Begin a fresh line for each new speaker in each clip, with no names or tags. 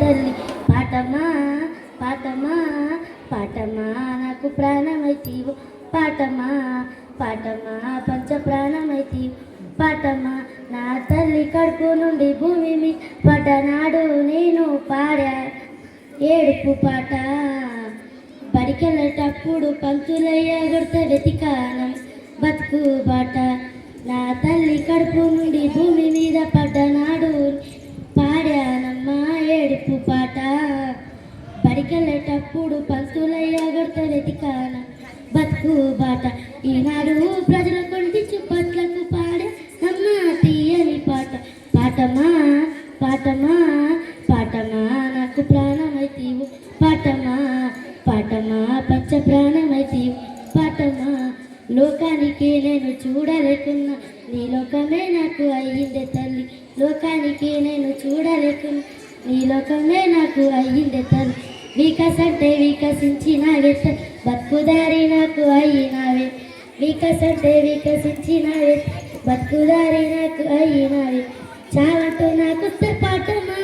తల్లి పాటమా పాటమా పాటమా నాకు ప్రాణమైతీవు పాటమా పాటమా పంచ ప్రాణమైతీవు పాటమా నా తల్లి కడుపు నుండి భూమి మీ పడ్డనాడు నేను పాడా ఏడుపు పాట బడికెళ్ళేటప్పుడు పంతులయ్య కొడితే వెతికానం బతుకు బాట నా తల్లి కడుపు నుండి భూమి మీద పడ్డనాడు పాడానమ్మా ఏడుపు పాట బడికెళ్ళేటప్పుడు పంతులయ్య కొడితే వెతికానం బతుకు బాట ఈనాడు ప్రజల కొంటి చుప్పట్లకు పాడే అమ్మ తీయని పాట పాటమా పాటమా పాటమా నాకు ప్రాణమైతీవు పాటమా పాటమా పంచ ప్రాణమైతీవు పాటమా లోకానికి నేను చూడలేకున్నా నీ లోకమే నాకు అయ్యిందే తల్లి లోకానికి నేను చూడలేకున్నా నీ లోకమే నాకు అయ్యిందే తల్లి వికసంటే వికసించినావే బతుకుదారి నాకు అయినావే వికసంటే వికసించినావే బతుకుదారి నాకు అయినావే చావంటూ నాకు పాటమా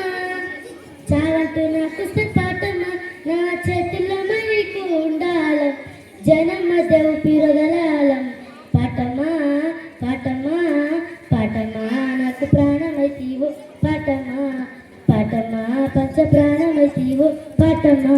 చావంటూ నాకు పాటమా నా చేతుల్లో మీకు ఉండాలం జనం మధ్య ఊపిరగలాలం పాటమా పాటమా పాటమా నాకు ప్రాణమైతీవు పాటమా పాటమా పంచ ప్రాణమైతీవు పాటమా